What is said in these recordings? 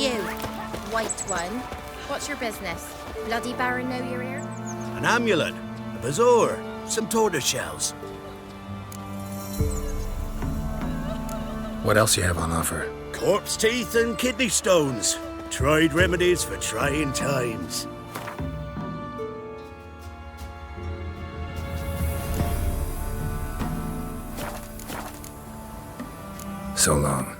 You, white one. What's your business? Bloody Baron know you're here? An amulet, a bazaar, some tortoise shells. What else you have on offer? Corpse teeth and kidney stones. Tried remedies for trying times. So long.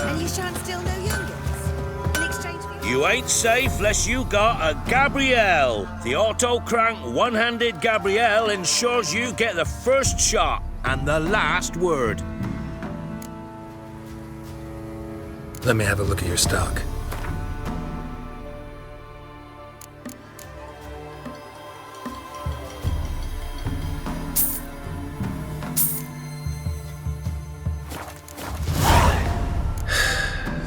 And you shan't steal no youngins? In exchange for... You ain't safe less you got a Gabrielle. The auto-crank one-handed Gabrielle ensures you get the first shot and the last word. Let me have a look at your stock.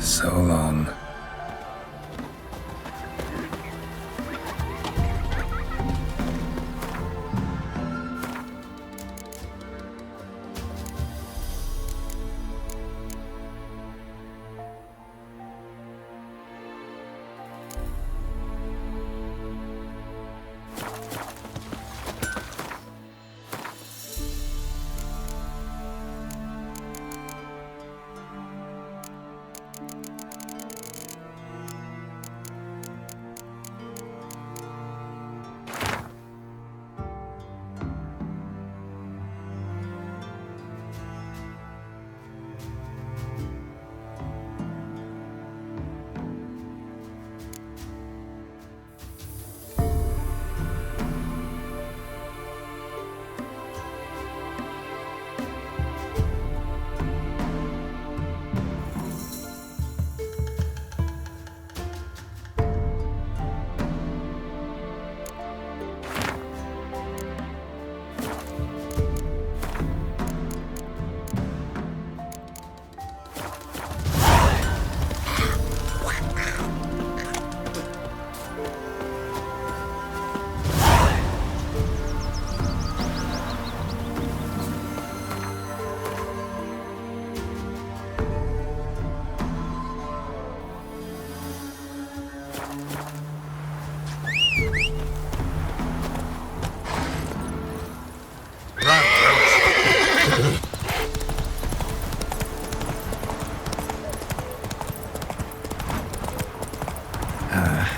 So long.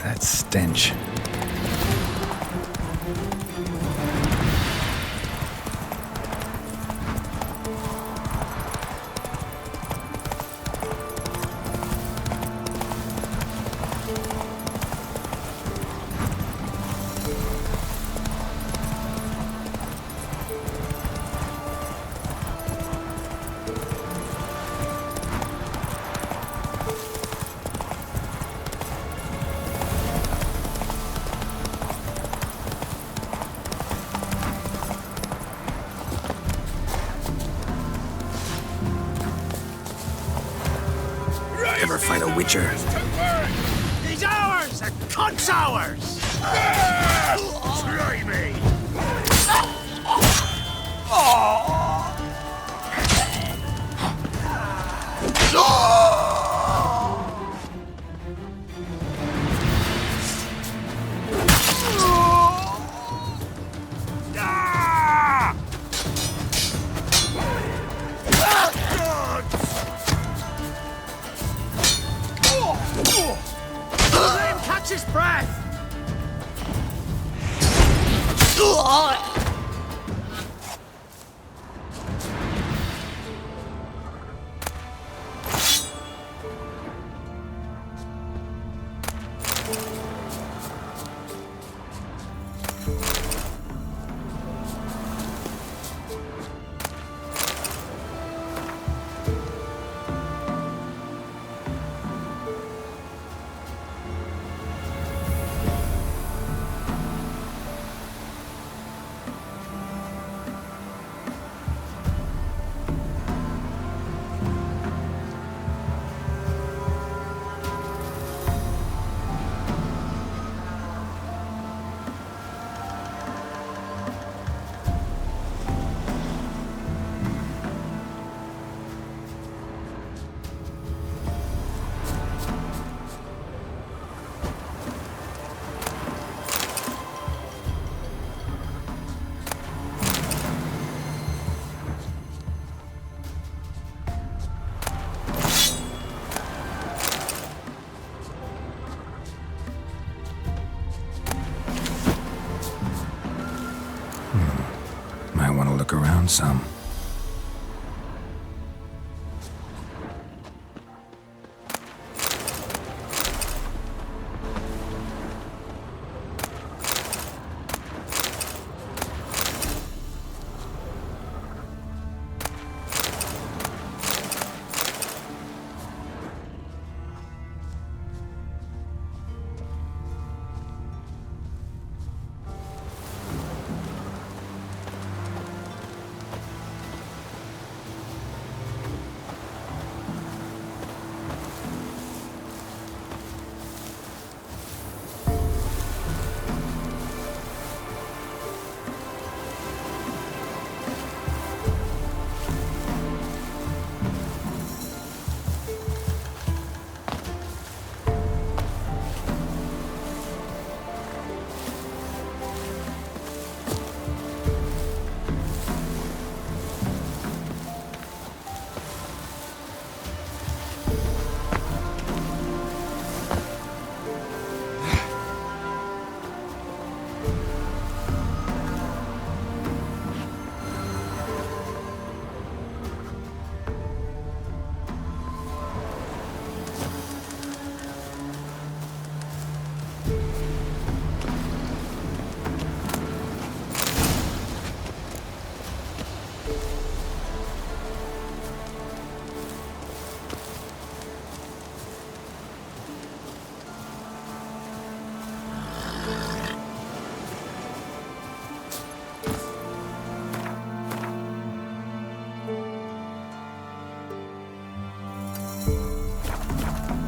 That stench. Ever find a witcher? He's ours! A cunt's ours! Try me! Let him catch his breath! look around some.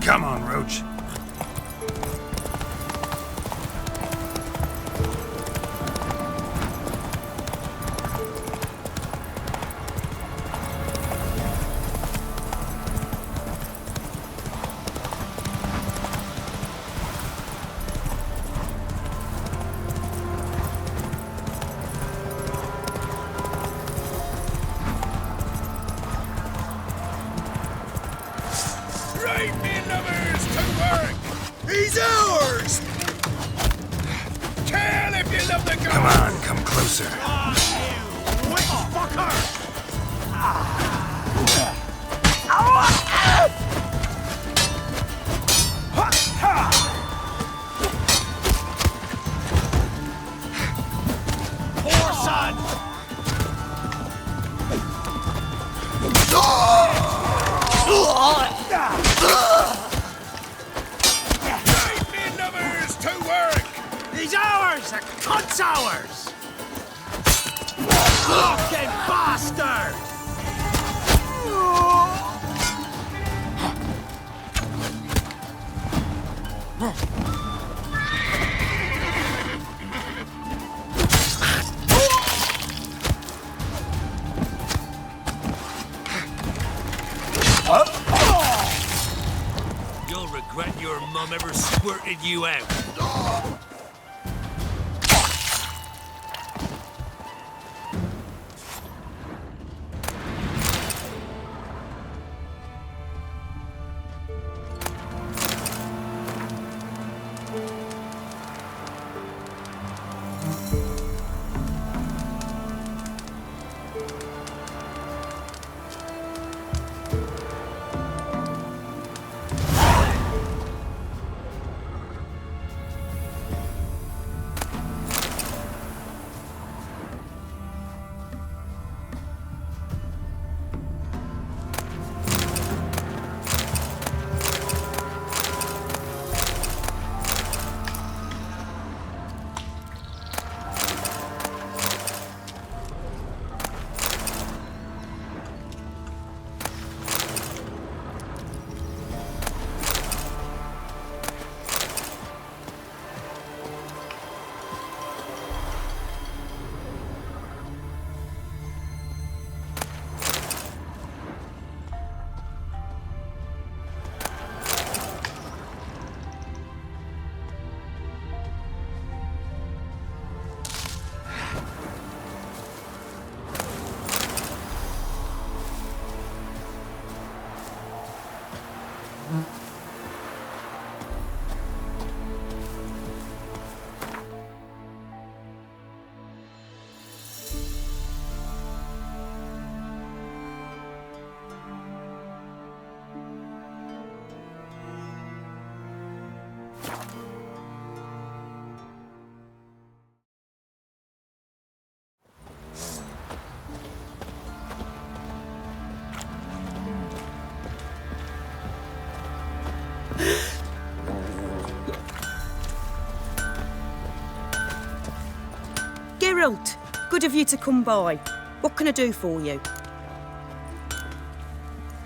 Come on, Roach. He's ours! Kill if you love the gun! Come on, come closer. You witch fucker! Poor son! He's ours! The cunt's ours! Fucking bastard! You'll regret your mum ever squirted you out. Geralt, good of you to come by. What can I do for you?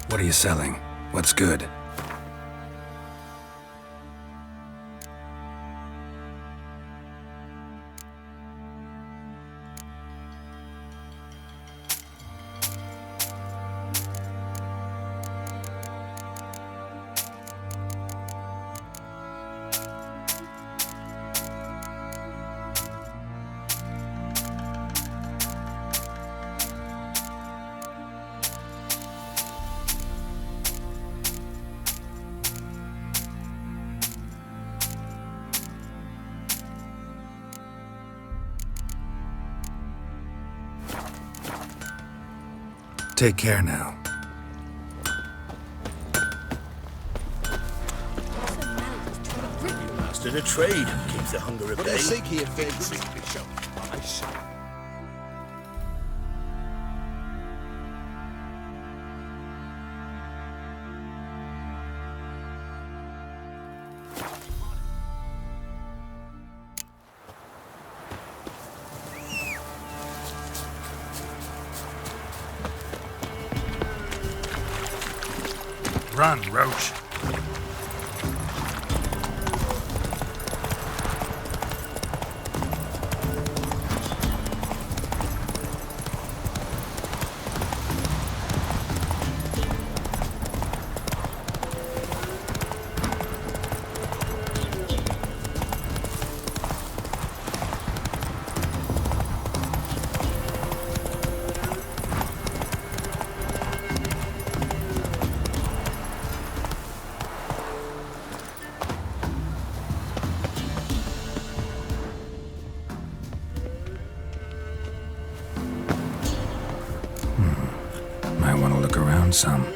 What are you selling? What's good? Take care now. Master the trade. Keeps the hunger at What do you bay. seek here, Figgs? Run, Roach. Might want to look around some.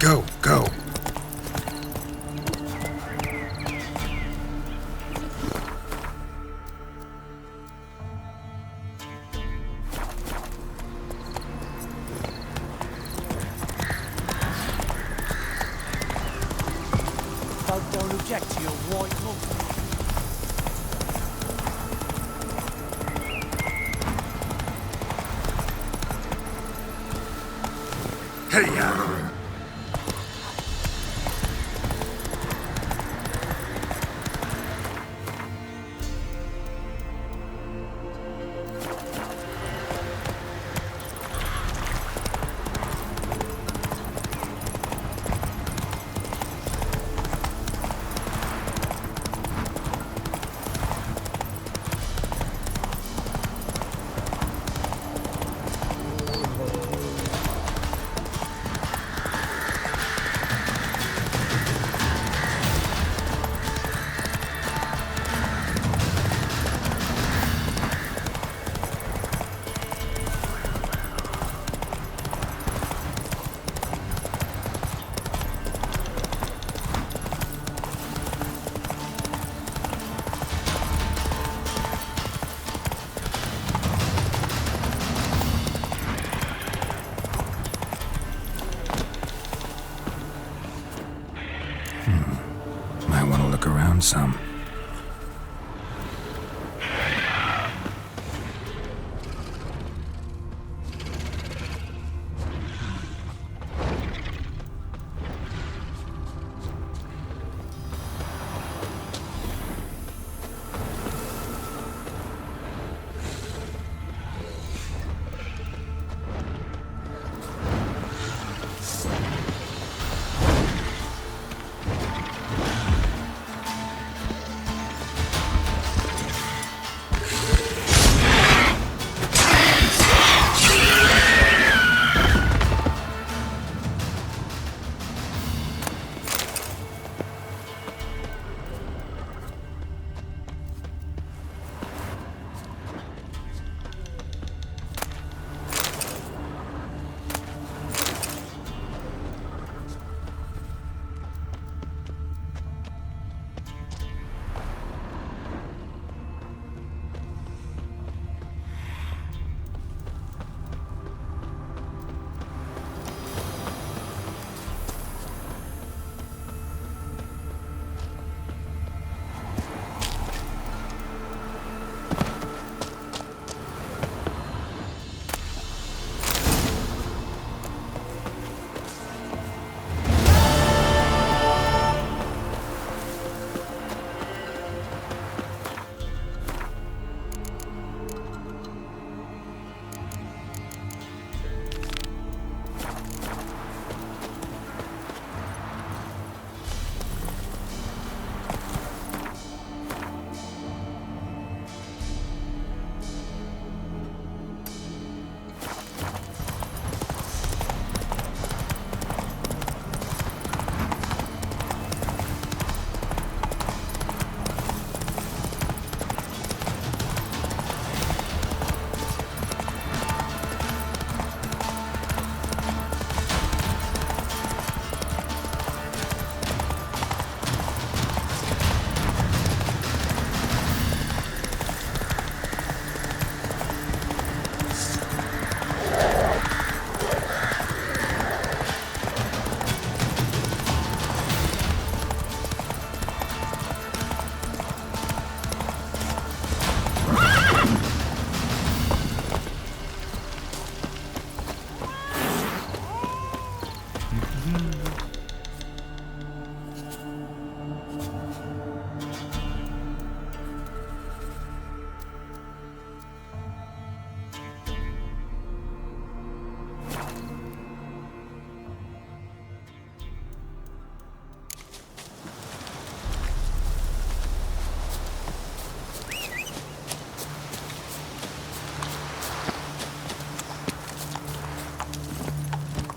Go, go. Folk don't object to your white look. Hey-ya!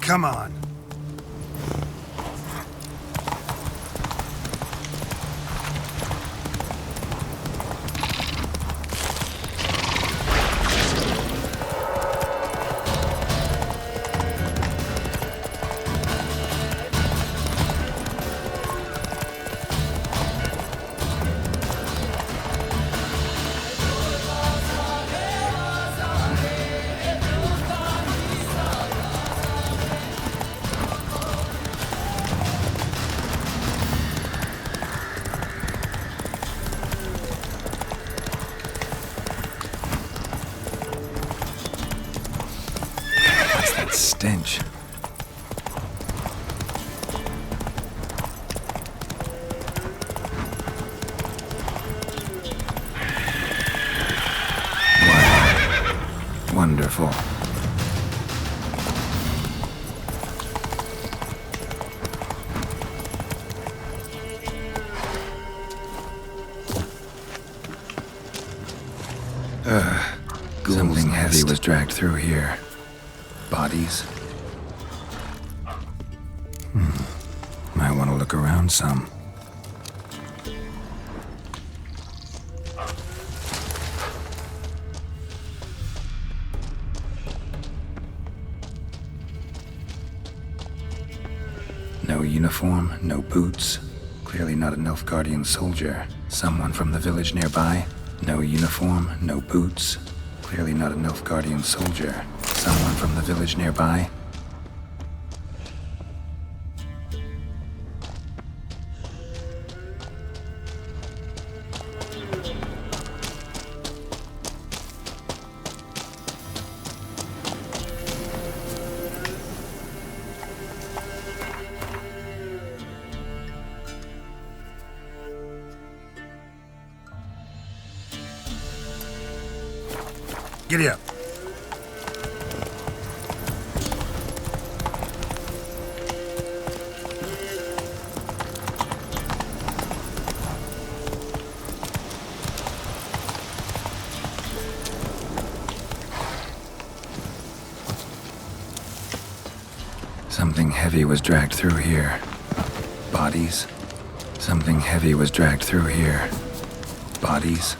Come on. Stench. Wow. Wonderful. Something heavy was dragged through here. Bodies. Might want to look around some. No uniform, no boots. Clearly not a Nilfgaardian soldier. Someone from the village nearby. No uniform, no boots. Clearly not a Nilfgaardian soldier. Someone from the village nearby. Giddy up. Something heavy was dragged through here. Bodies. Something heavy was dragged through here. Bodies.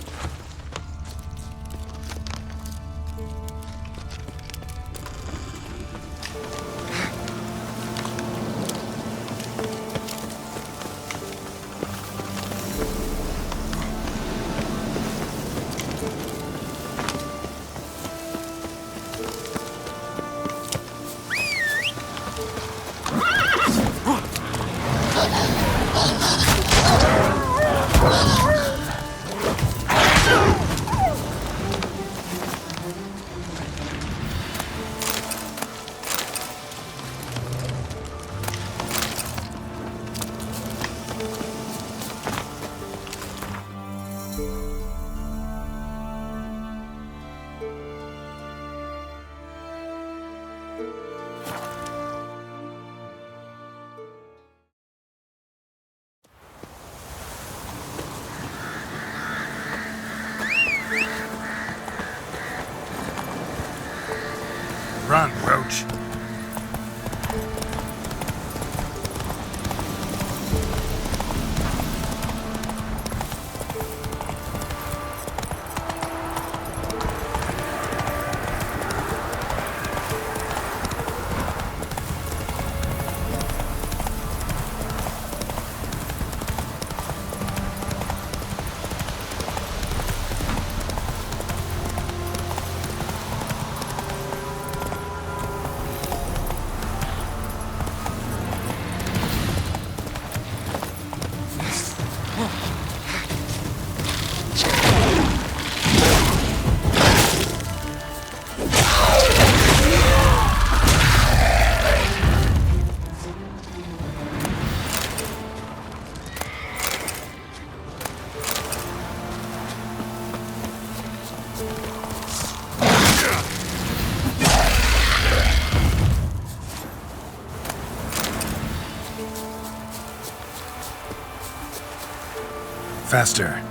Run, Roach. Faster.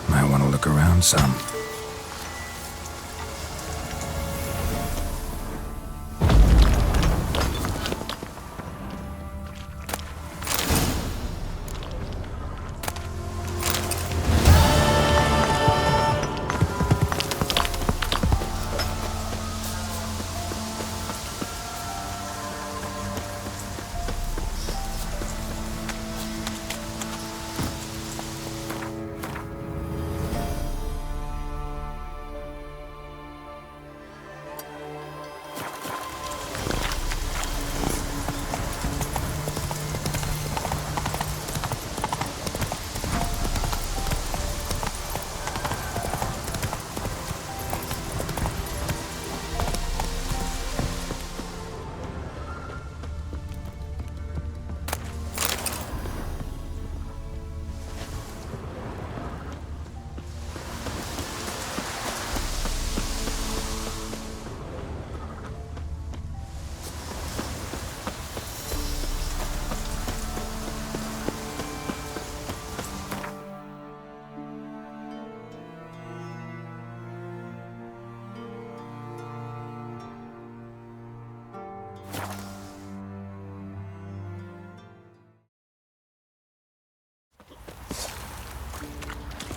Might want to look around some.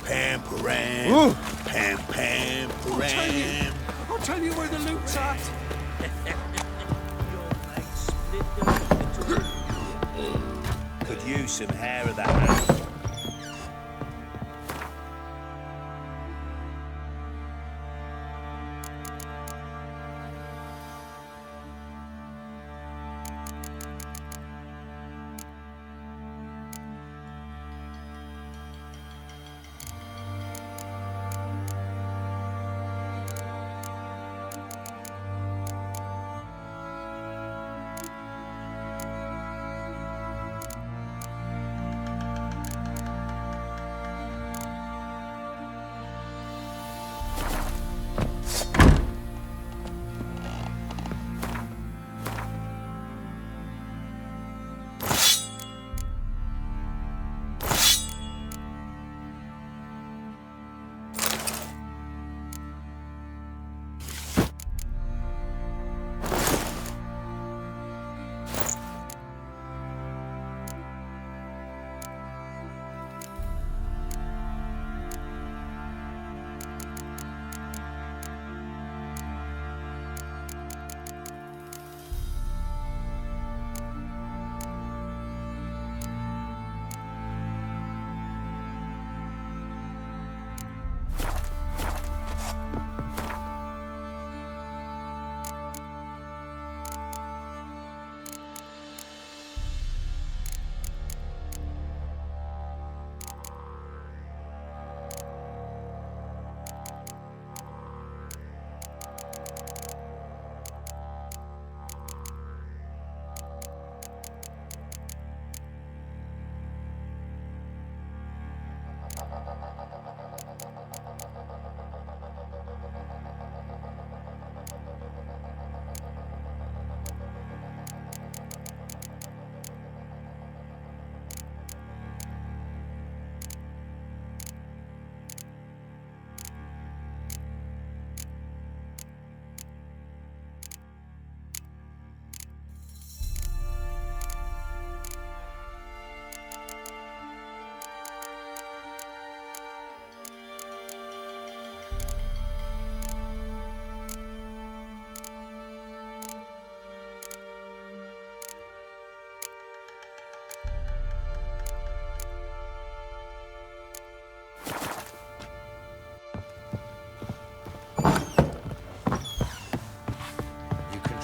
Pam, param. Pam, pam, param. I'll tell you where the loot's at. Could use some hair of that.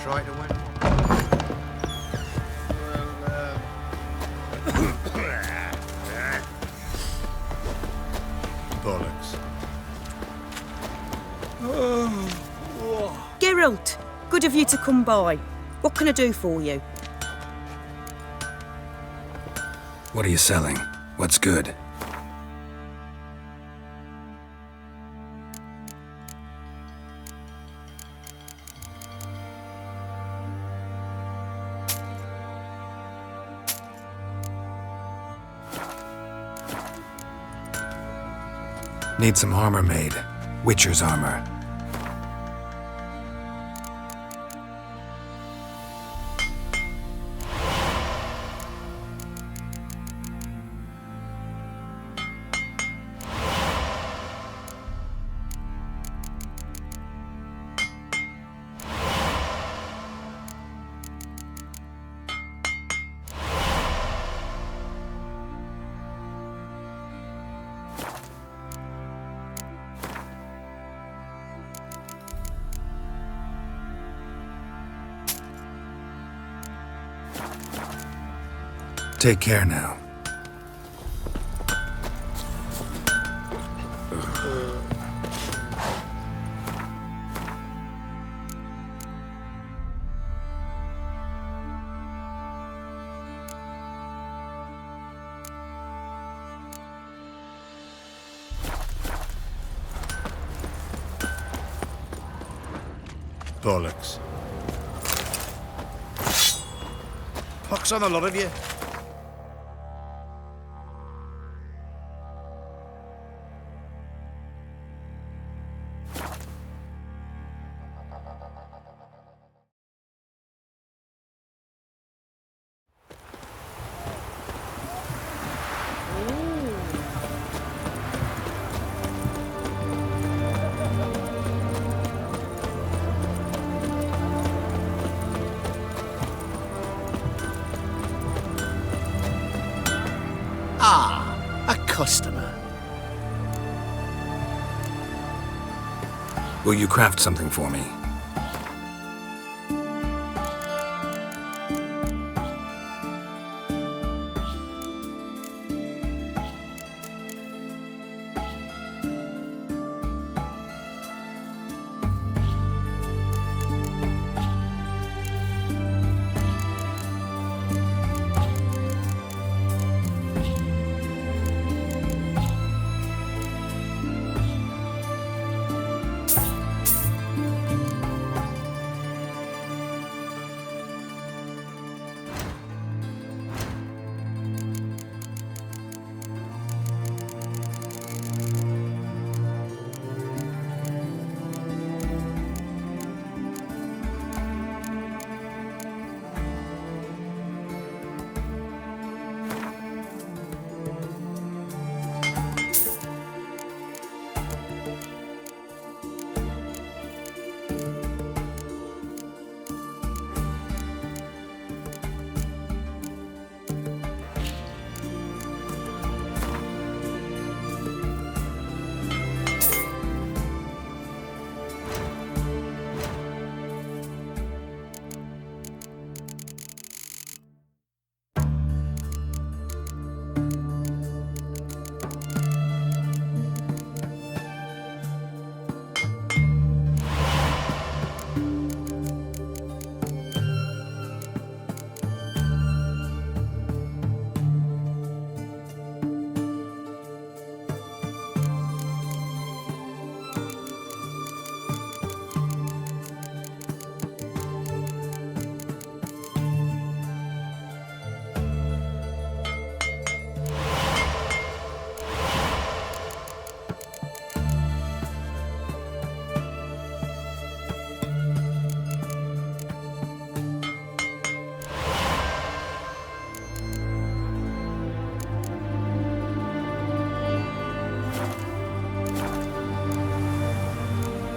Try to win. Bollocks. Geralt, good of you to come by. What can I do for you? What are you selling? What's good? Need some armor made. Witcher's armor. Take care now. Bollocks. Pox on the lot of you. A customer. Will you craft something for me?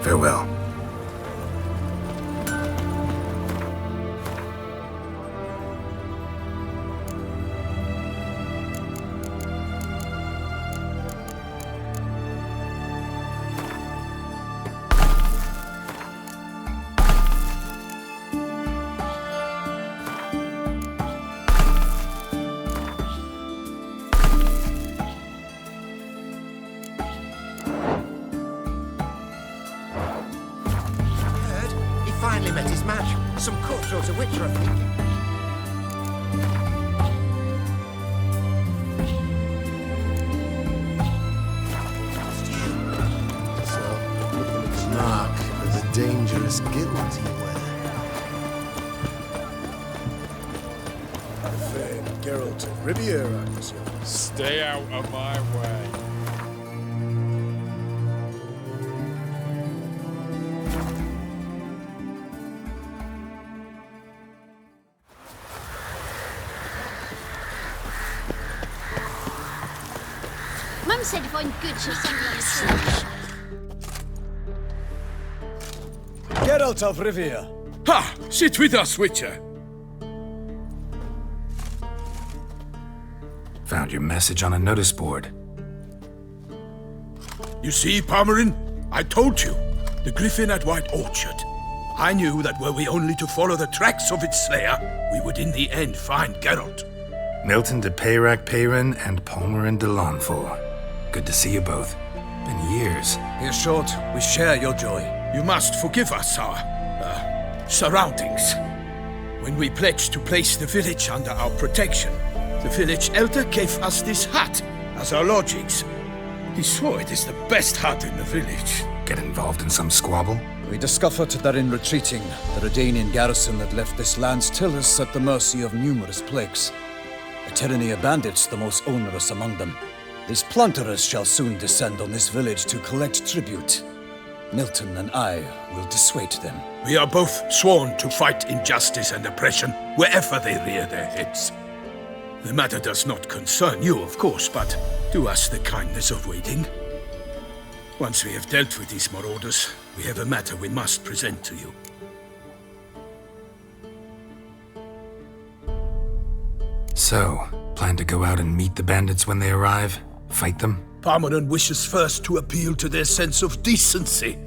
Farewell. Finally met his match. Some cutthroat, a witcher, I think. So, looking at the mark of the dangerous guild he wear. The famed Geralt of Rivia, I presume. Stay out of my way. Mum said if I'm good, she'll send me on a trip. Geralt of Rivia. Ha! Sit with us, Witcher. Found your message on a notice board. You see, Palmerin? I told you. The Griffin at White Orchard. I knew that were we only to follow the tracks of its slayer, we would in the end find Geralt. Milton de Peyrac Peyrin and Palmerin de Lawnfall. Good to see you both. Been years. Here's short. We share your joy. You must forgive us our, surroundings. When we pledged to place the village under our protection, the village elder gave us this hut as our lodgings. He swore it is the best hut in the village. Get involved in some squabble? We discovered that in retreating, the Redanian garrison that left this land still is at the mercy of numerous plagues. A tyranny of bandits, the most onerous among them. These plunderers shall soon descend on this village to collect tribute. Milton and I will dissuade them. We are both sworn to fight injustice and oppression wherever they rear their heads. The matter does not concern you, of course, but do us the kindness of waiting. Once we have dealt with these marauders, we have a matter we must present to you. So, plan to go out and meet the bandits when they arrive? Fight them? Palmerin wishes first to appeal to their sense of decency.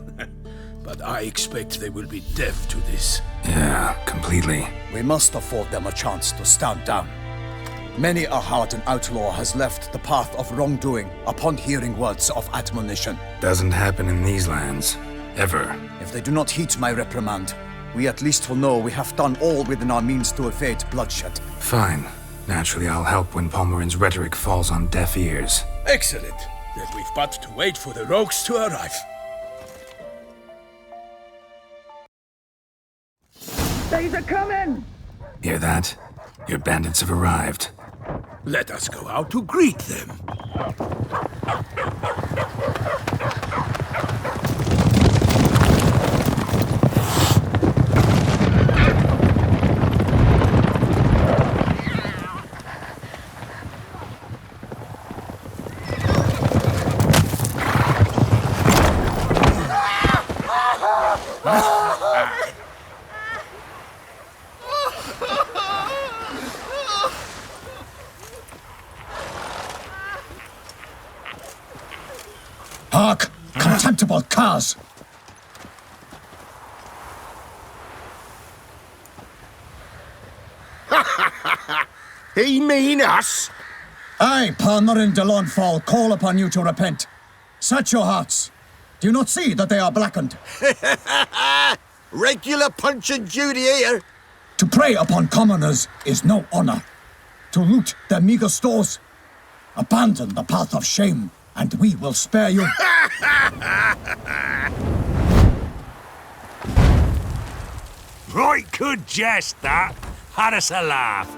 But I expect they will be deaf to this. Yeah, completely. We must afford them a chance to stand down. Many a hardened outlaw has left the path of wrongdoing upon hearing words of admonition. Doesn't happen in these lands. Ever. If they do not heed my reprimand, we at least will know we have done all within our means to evade bloodshed. Fine. Naturally, I'll help when Palmerin's rhetoric falls on deaf ears. Excellent. Then we've but to wait for the rogues to arrive. They's a coming! Hear that? Your bandits have arrived. Let us go out to greet them. Hark! Contemptible curs! He mean us? I, Palmerin de Lawnfall, call upon you to repent. Set your hearts. Do you not see that they are blackened? Regular Punch and Judy here. To prey upon commoners is no honor. To loot their meager stores, abandon the path of shame, and we will spare you. Right good jest, that. Had us a laugh.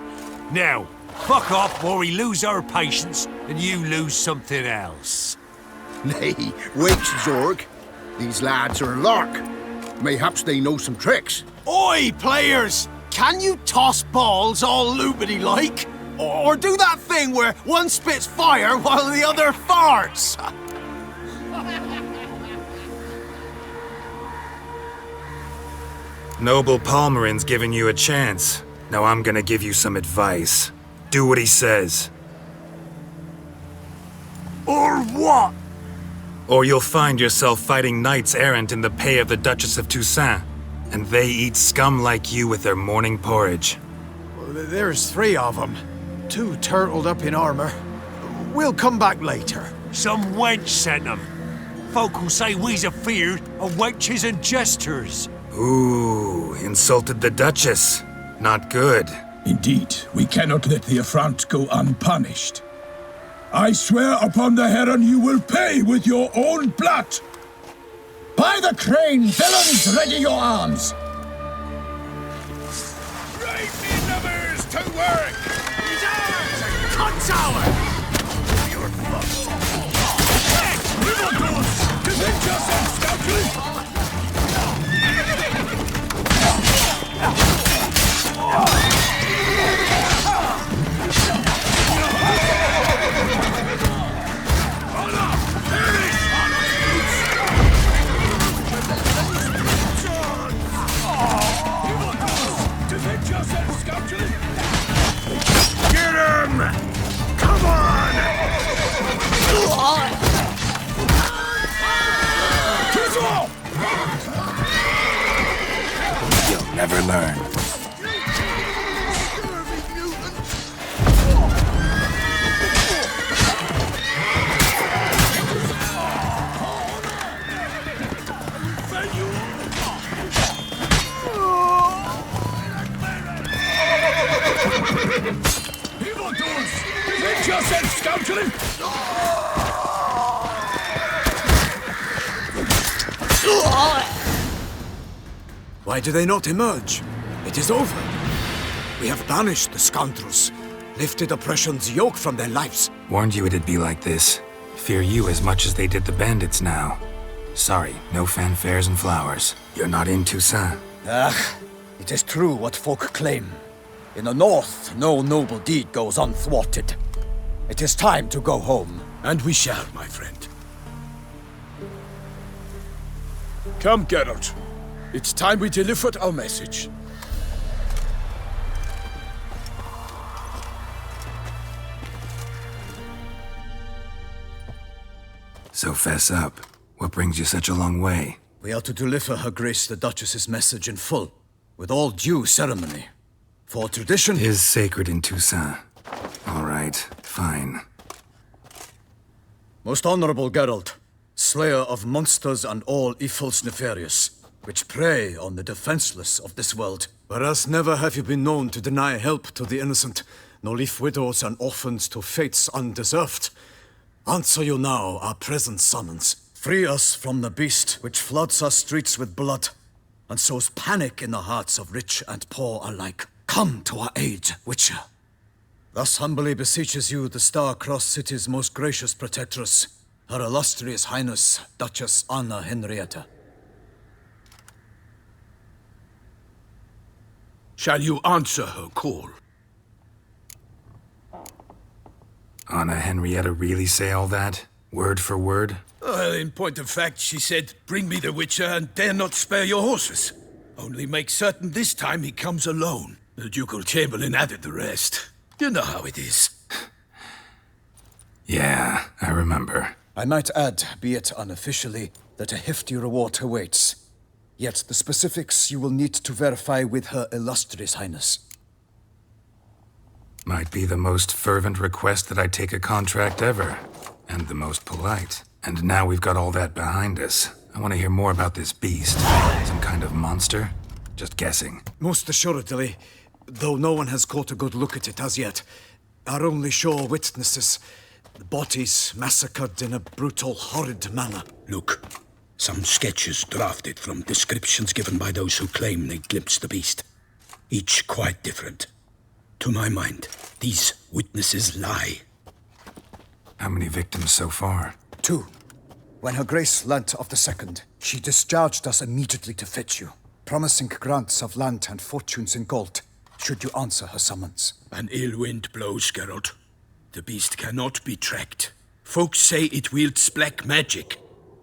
Now, fuck off or we lose our patience and you lose something else. Nay, wait, Zorg. These lads are a lark. Mayhaps they know some tricks. Oi, players! Can you toss balls all loopity-like? Or do that thing where one spits fire while the other farts? Noble Palmerin's giving you a chance. Now I'm gonna give you some advice. Do what he says. Or what? Or you'll find yourself fighting knights errant in the pay of the Duchess of Toussaint. And they eat scum like you with their morning porridge. There's 3 of them. 2 turtled up in armor. We'll come back later. Some wench sent them. Folk will say we's afeard of wenches and jesters. Ooh, insulted the Duchess. Not good. Indeed, we cannot let the affront go unpunished. I swear upon the heron you will pay with your own blood. By the crane, villains, ready your arms. Right, me numbers, to work! His arms and Cunt's ours! your fucks! Heck, little ghosts! Defend yourself, scoundrel! yourself, scoundrel! Get him! Come on! You'll never learn. Evildoers! Defend yourself, scoundrel! Why do they not emerge? It is over. We have banished the scoundrels, lifted oppression's yoke from their lives. Warned you it'd be like this. Fear you as much as they did the bandits now. Sorry, no fanfares and flowers. You're not in Toussaint. Ah, it is true what folk claim. In the north, no noble deed goes unthwarted. It is time to go home. And we shall, my friend. Come, Geralt. It's time we delivered our message. So fess up. What brings you such a long way? We are to deliver Her Grace the Duchess's message in full, with all due ceremony. For tradition is sacred in Toussaint. All right, fine. Most honorable Geralt, slayer of monsters and all evils nefarious, which prey on the defenseless of this world. Whereas never have you been known to deny help to the innocent, nor leave widows and orphans to fates undeserved. Answer you now our present summons. Free us from the beast which floods our streets with blood, and sows panic in the hearts of rich and poor alike. Come to our aid, Witcher. Thus humbly beseeches you the Star-Crossed City's most gracious protectress, Her Illustrious Highness, Duchess Anna Henrietta. Shall you answer her call? Anna Henrietta really say all that? Word for word? Well, in point of fact, she said, bring me the Witcher and dare not spare your horses. Only make certain this time he comes alone. The Ducal Chamberlain added the rest. You know how it is. Yeah, I remember. I might add, be it unofficially, that a hefty reward awaits. Yet the specifics you will need to verify with Her Illustrious Highness. Might be the most fervent request that I take a contract ever. And the most polite. And now we've got all that behind us. I want to hear more about this beast. Some kind of monster? Just guessing. Most assuredly, though no one has caught a good look at it as yet. Our only sure witnesses. The bodies massacred in a brutal, horrid manner. Look, some sketches drafted from descriptions given by those who claim they glimpsed the beast. Each quite different. To my mind, these witnesses lie. How many victims so far? 2. When Her Grace learnt of the second, she discharged us immediately to fetch you, promising grants of land and fortunes in gold, should you answer her summons. An ill wind blows, Geralt. The beast cannot be tracked. Folks say it wields black magic.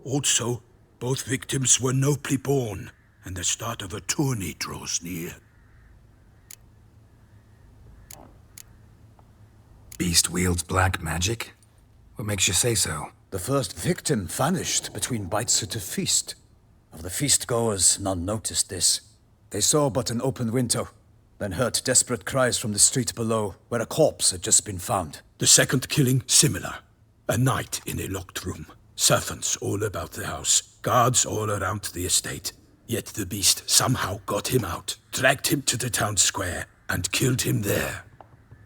Also, both victims were nobly born, and the start of a tourney draws near. Beast wields black magic? What makes you say so? The first victim vanished between bites at a feast. Of the feast-goers, none noticed this. They saw but an open window, then heard desperate cries from the street below, where a corpse had just been found. The second killing, similar. A night in a locked room. Servants all about the house. Guards all around the estate. Yet the beast somehow got him out, dragged him to the town square, and killed him there.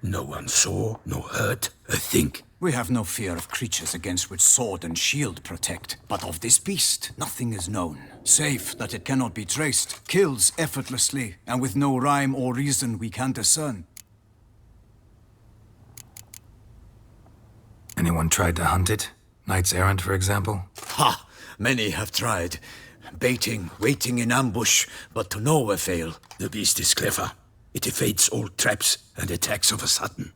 No one saw, nor heard a thing. We have no fear of creatures against which sword and shield protect. But of this beast, nothing is known. Save that it cannot be traced, kills effortlessly, and with no rhyme or reason we can discern. Anyone tried to hunt it? Knights errant, for example? Ha! Many have tried. Baiting, waiting in ambush, but to no avail. The beast is clever. It evades all traps and attacks of a sudden.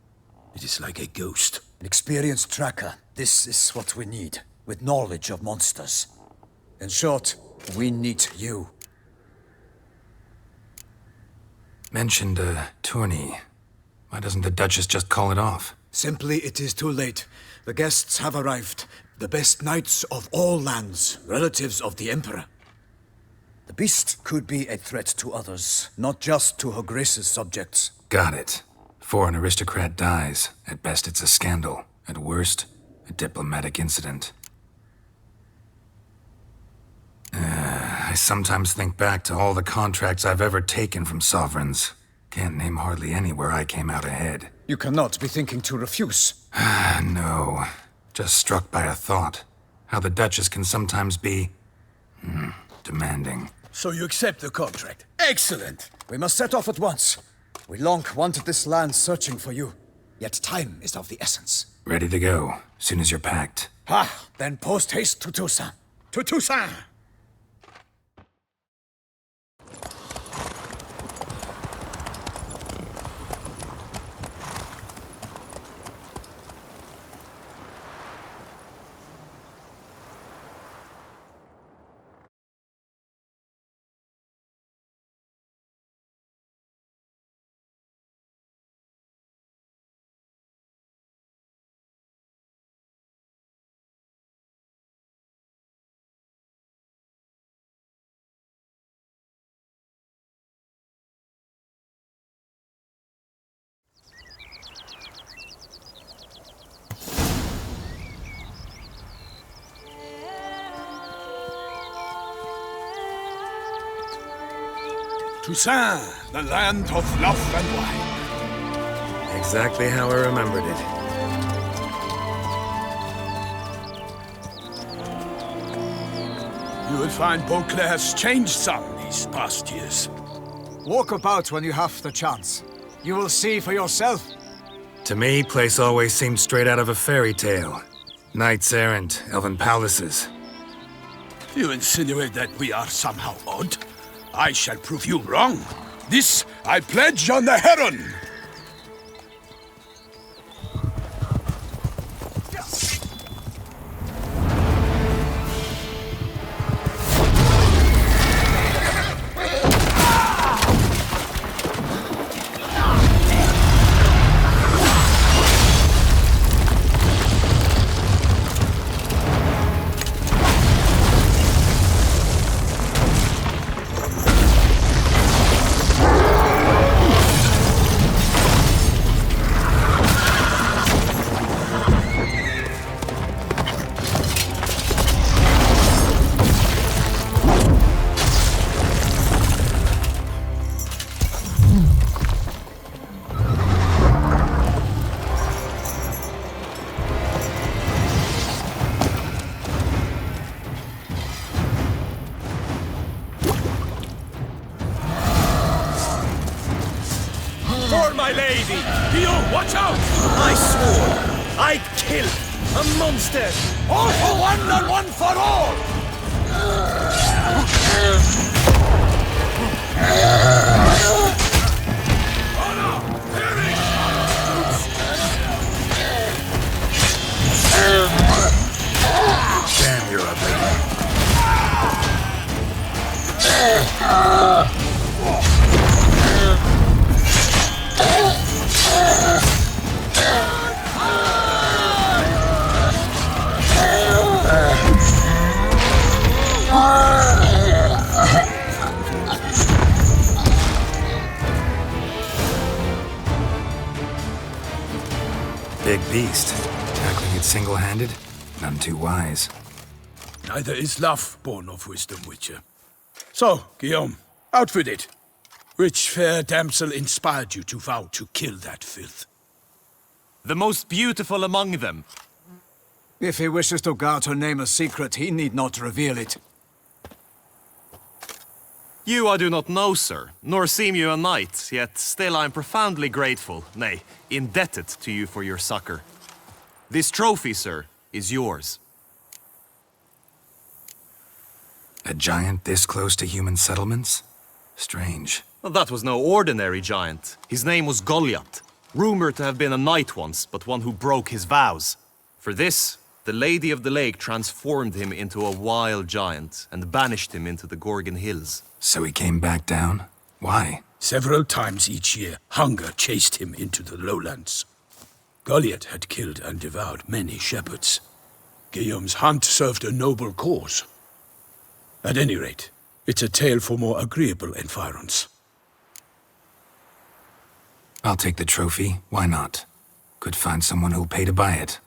It is like a ghost. An experienced tracker. This is what we need, with knowledge of monsters. In short, we need you. Mentioned a tourney. Why doesn't the Duchess just call it off? Simply, it is too late. The guests have arrived. The best knights of all lands, relatives of the Emperor. The beast could be a threat to others, not just to Her Grace's subjects. Got it. Before an aristocrat dies, at best it's a scandal. At worst, a diplomatic incident. I sometimes think back to all the contracts I've ever taken from sovereigns. Can't name hardly any where I came out ahead. You cannot be thinking to refuse. No. Just struck by a thought. How the Duchess can sometimes be... demanding. So you accept the contract. Excellent! We must set off at once. We long wanted this land searching for you. Yet time is of the essence. Ready to go, soon as you're packed. Then post haste to Toussaint. To Toussaint! Toussaint, the land of love and wine. Exactly how I remembered it. You will find Beauclair has changed some these past years. Walk about when you have the chance. You will see for yourself. To me, place always seemed straight out of a fairy tale. Knights errant, elven palaces. You insinuate that we are somehow odd? I shall prove you wrong. This I pledge on the Heron! My lady! Guillaume, watch out! I swore I'd kill a monster! All for one and one for all! Oh no! Damn, you're ugly. Big beast. Tackling it single-handed? None too wise. Neither is love born of wisdom, Witcher. So, Guillaume, out with it. Which fair damsel inspired you to vow to kill that filth? The most beautiful among them. If he wishes to guard her name a secret, he need not reveal it. You I do not know, sir, nor seem you a knight, yet still I am profoundly grateful, nay, indebted to you for your succor. This trophy, sir, is yours. A giant this close to human settlements? Strange. Well, that was no ordinary giant. His name was Goliath, rumored to have been a knight once, but one who broke his vows. For this, the Lady of the Lake transformed him into a wild giant and banished him into the Gorgon Hills. So he came back down? Why? Several times each year, hunger chased him into the lowlands. Goliath had killed and devoured many shepherds. Guillaume's hunt served a noble cause. At any rate, it's a tale for more agreeable environs. I'll take the trophy, why not? Could find someone who'll pay to buy it.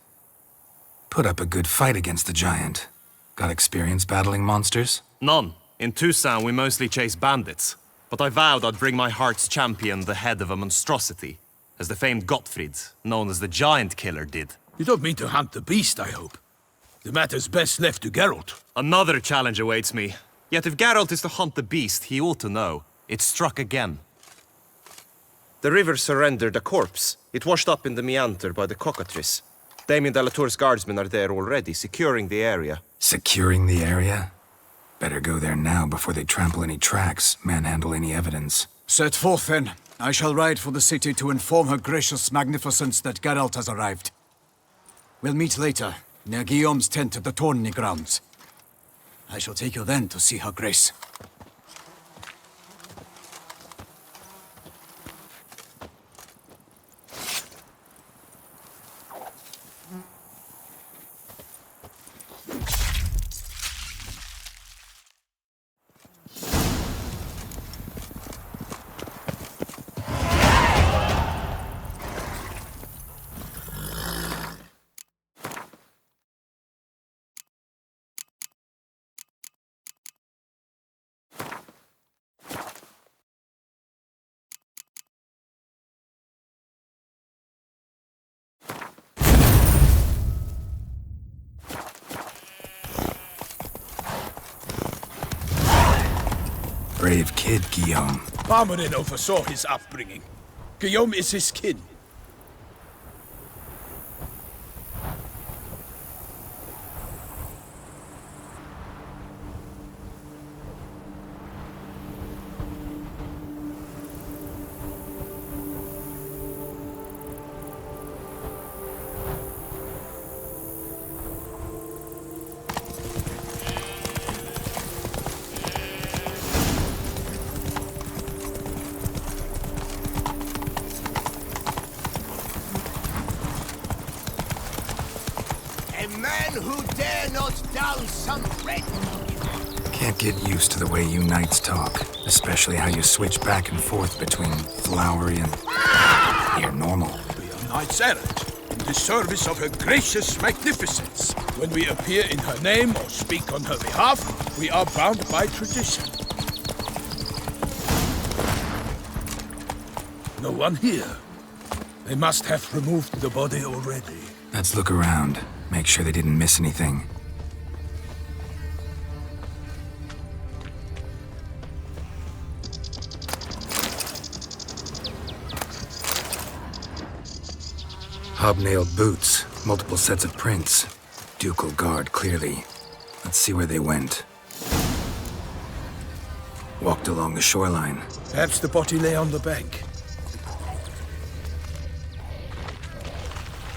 Put up a good fight against the giant. Got experience battling monsters? None. In Toussaint, we mostly chase bandits. But I vowed I'd bring my heart's champion the head of a monstrosity, as the famed Gottfried, known as the Giant Killer, did. You don't mean to hunt the beast, I hope. The matter's best left to Geralt. Another challenge awaits me. Yet if Geralt is to hunt the beast, he ought to know. It struck again. The river surrendered a corpse. It washed up in the meander by the cockatrice. Damien de la Tour's guardsmen are there already, securing the area. Securing the area? Better go there now before they trample any tracks, manhandle any evidence. Set forth, then. I shall ride for the city to inform her gracious magnificence that Geralt has arrived. We'll meet later, near Guillaume's tent at the tourney grounds. I shall take you then to see her grace. Brave kid, Guillaume. Parmarin oversaw his upbringing. Guillaume is his kin. Who dare not down some red? Can't get used to the way you knights talk, especially how you switch back and forth between flowery and near normal. We are knights errant, in the service of her gracious magnificence. When we appear in her name or speak on her behalf, we are bound by tradition. No one here. They must have removed the body already. Let's look around. Make sure they didn't miss anything. Hobnailed boots, multiple sets of prints. Ducal guard, clearly. Let's see where they went. Walked along the shoreline. Perhaps the body lay on the bank.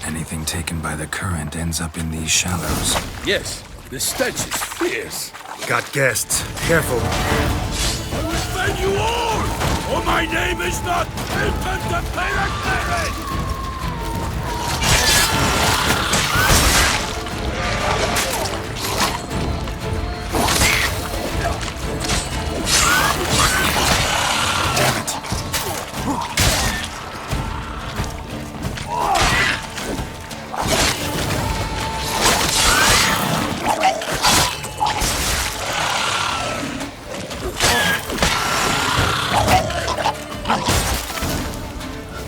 Anything taken by the current ends up in these shallows. Yes, the stench is fierce. Got guests. Careful. I will spare you all, or my name is not Griffon the Paythrough.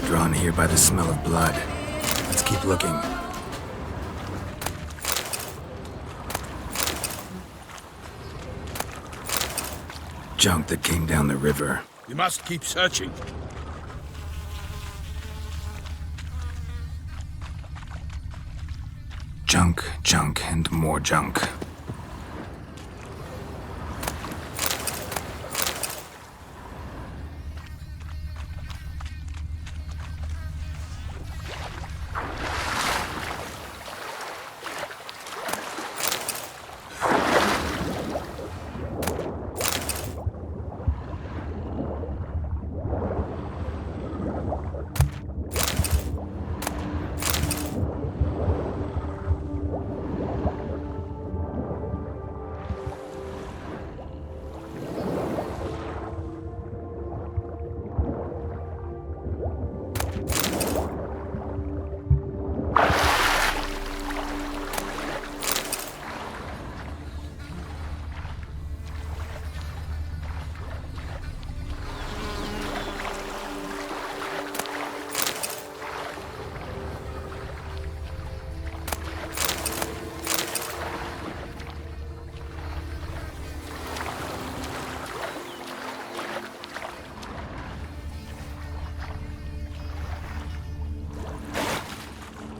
Drawn here by the smell of blood. Let's keep looking. Junk that came down the river. We must keep searching. Junk, junk, and more junk.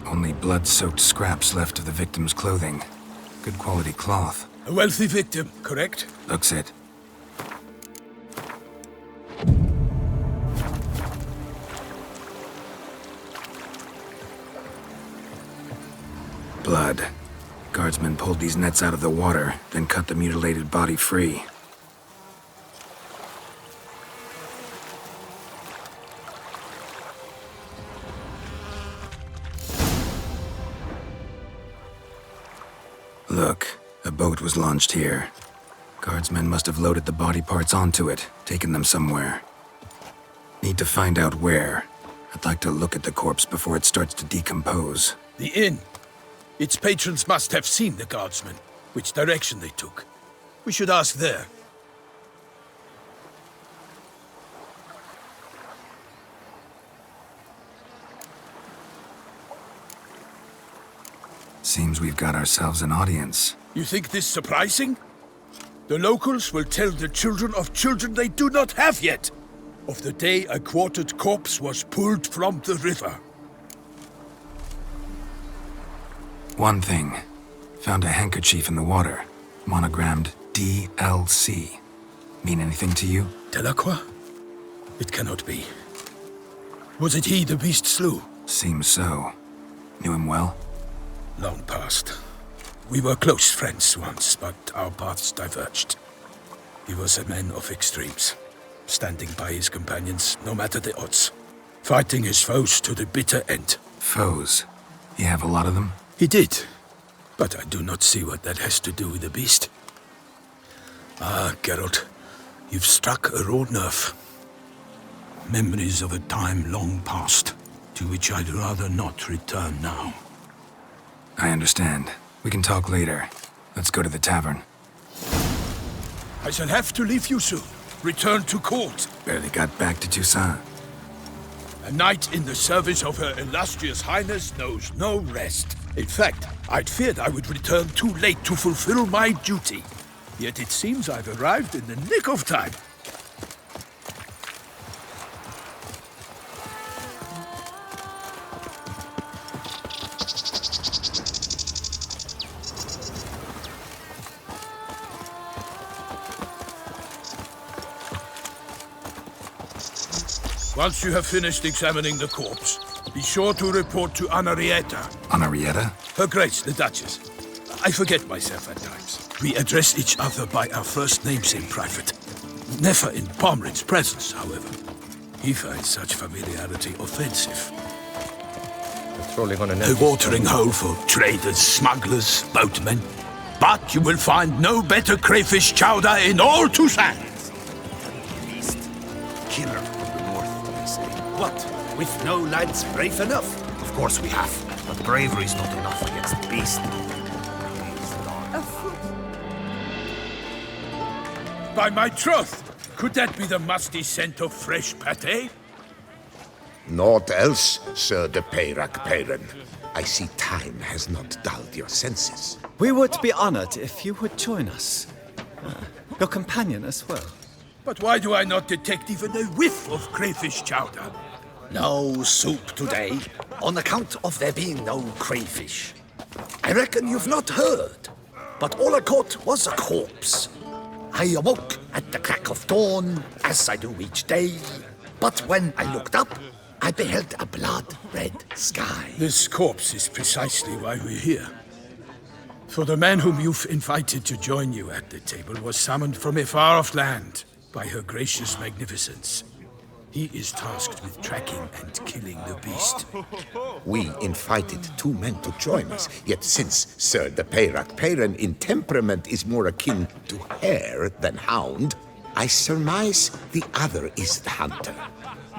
Only blood-soaked scraps left of the victim's clothing. Good quality cloth. A wealthy victim, correct? Looks it. Blood. Guardsmen pulled these nets out of the water, then cut the mutilated body free. Look, a boat was launched here. Guardsmen must have loaded the body parts onto it, taken them somewhere. Need to find out where. I'd like to look at the corpse before it starts to decompose. The inn. Its patrons must have seen the guardsmen, which direction they took. We should ask there. Seems we've got ourselves an audience. You think this surprising? The locals will tell the children of children they do not have yet, of the day a quartered corpse was pulled from the river. One thing. Found a handkerchief in the water. Monogrammed DLC. Mean anything to you? Delacroix? It cannot be. Was it he the beast slew? Seems so. Knew him well? Long past. We were close friends once, but our paths diverged. He was a man of extremes, standing by his companions no matter the odds, fighting his foes to the bitter end. Foes? You have a lot of them? He did, but I do not see what that has to do with the beast. Ah, Geralt, you've struck a raw nerve. Memories of a time long past, to which I'd rather not return now. I understand. We can talk later. Let's go to the tavern. I shall have to leave you soon. Return to court. Barely got back to Toussaint. A knight in the service of Her Illustrious Highness knows no rest. In fact, I'd feared I would return too late to fulfill my duty. Yet it seems I've arrived in the nick of time. Once you have finished examining the corpse, be sure to report to Anarietta. Anarietta? Her Grace, the Duchess. I forget myself at times. We address each other by our first names in private. Never in Pomrin's presence, however. He finds such familiarity offensive. Patrolling on A watering hole for traders, smugglers, boatmen. But you will find no better crayfish chowder in all Toussaint. Beast. Killer from the north, they say. What? With no lads brave enough? Of course we have. But bravery is not enough against the beast. By my troth, could that be the musty scent of fresh pâté? Naught else, Sir de Paythrough. I see time has not dulled your senses. We would be honored if you would join us. Your companion as well. But why do I not detect even a whiff of crayfish chowder? No soup today, on account of there being no crayfish. I reckon you've not heard, but all I caught was a corpse. I awoke at the crack of dawn, as I do each day, but when I looked up, I beheld a blood-red sky. This corpse is precisely why we're here. For the man whom you've invited to join you at the table was summoned from a far-off land by her gracious magnificence. He is tasked with tracking and killing the beast. We invited two men to join us, yet since Sir de Paythrough in temperament is more akin to hare than hound, I surmise the other is the hunter.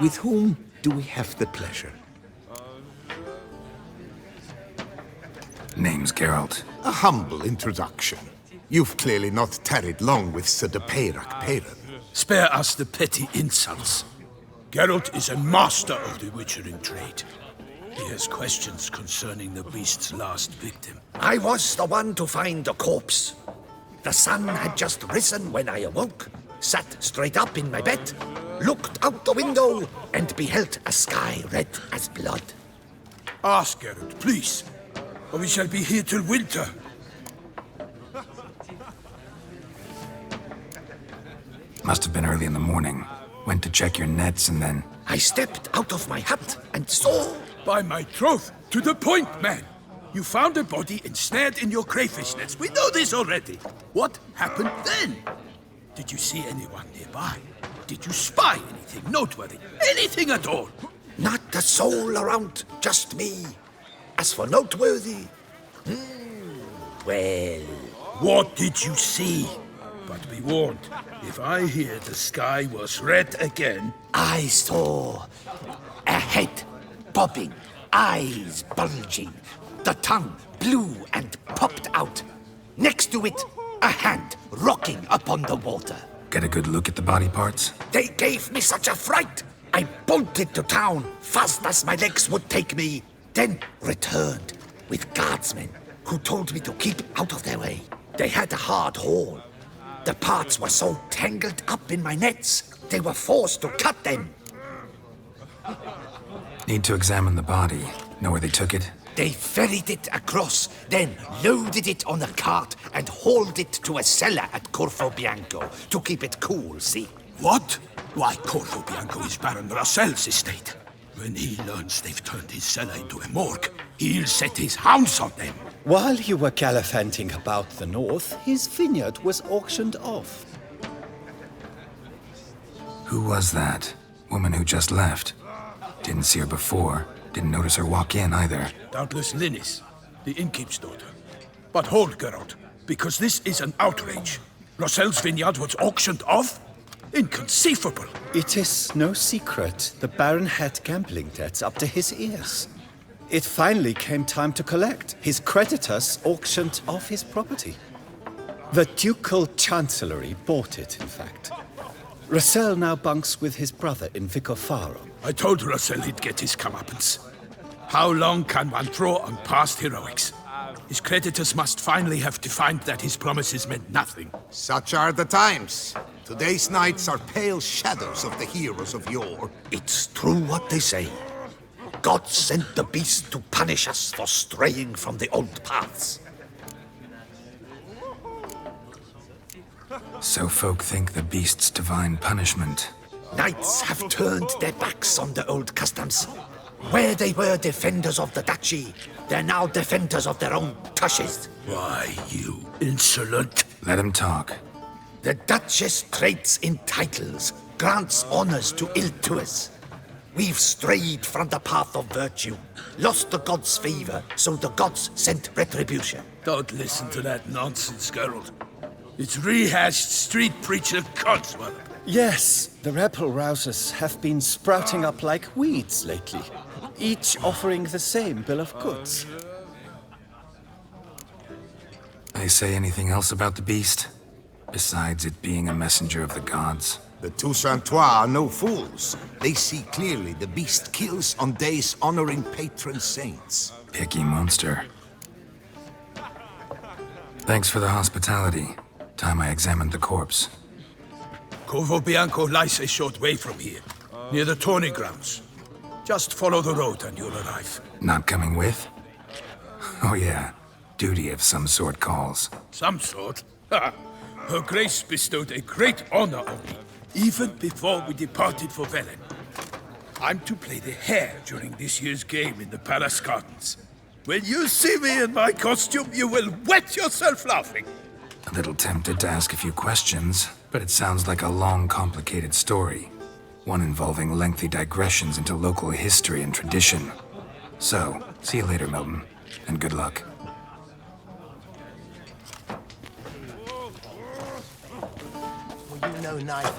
With whom do we have the pleasure? Name's Geralt. A humble introduction. You've clearly not tarried long with Sir de Paythrough. Spare us the petty insults. Geralt is a master of the witchering trade. He has questions concerning the beast's last victim. I was the one to find the corpse. The sun had just risen when I awoke, sat straight up in my bed, looked out the window, and beheld a sky red as blood. Ask Geralt, please, or we shall be here till winter. Must have been early in the morning. Went to check your nets and then... I stepped out of my hut and saw... By my troth, to the point, man. You found a body ensnared in your crayfish nets. We know this already. What happened then? Did you see anyone nearby? Did you spy anything noteworthy? Anything at all? Not a soul around, just me. As for noteworthy... well... What did you see? But be warned, if I hear the sky was red again... I saw a head bobbing, eyes bulging, the tongue blue and popped out. Next to it, a hand rocking upon the water. Get a good look at the body parts? They gave me such a fright. I bolted to town fast as my legs would take me, then returned with guardsmen who told me to keep out of their way. They had a hard haul. The parts were so tangled up in my nets, they were forced to cut them. Need to examine the body. Know where they took it? They ferried it across, then loaded it on a cart and hauled it to a cellar at Corvo Bianco to keep it cool, see? What? Why, Corvo Bianco is Baron Russell's estate. When he learns they've turned his cellar into a morgue, he'll set his hounds on them. While you were gallivanting about the north, his vineyard was auctioned off. Who was that? Woman who just left. Didn't see her before. Didn't notice her walk in either. Doubtless Linnis, the innkeep's daughter. But hold, Geralt, because this is an outrage. Russell's vineyard was auctioned off? Inconceivable. It is no secret the Baron had gambling debts up to his ears. It finally came time to collect. His creditors auctioned off his property. The Ducal Chancellery bought it, in fact. Russell now bunks with his brother in Vicofaro. I told Russell he'd get his comeuppance. How long can one draw on past heroics? His creditors must finally have defined that his promises meant nothing. Such are the times. Today's knights are pale shadows of the heroes of yore. It's true what they say. God sent the beast to punish us for straying from the old paths. So folk think the beast's divine punishment. Knights have turned their backs on the old customs. Where they were defenders of the duchy, they're now defenders of their own tushes. Why, you insolent... Let him talk. The Duchess trades in titles, grants honors to ill-doers. We've strayed from the path of virtue, lost the gods' favor, so the gods sent retribution. Don't listen to that nonsense, Geralt. It's rehashed street preacher codswallop. Yes, the rebel-rousers have been sprouting up like weeds lately, each offering the same bill of goods. They say anything else about the beast? Besides it being a messenger of the gods? The Toussaintois are no fools. They see clearly the beast kills on days honoring patron saints. Picky monster. Thanks for the hospitality. Time I examined the corpse. Corvo Bianco lies a short way from here, near the tourney grounds. Just follow the road and you'll arrive. Not coming with? Oh yeah, duty of some sort calls. Some sort? Ha! Her Grace bestowed a great honor on me, even before we departed for Velen. I'm to play the hare during this year's game in the palace gardens. When you see me in my costume, you will wet yourself laughing. A little tempted to ask a few questions, but it sounds like a long, complicated story. One involving lengthy digressions into local history and tradition. So, see you later, Milton, and good luck. Well, you know neither.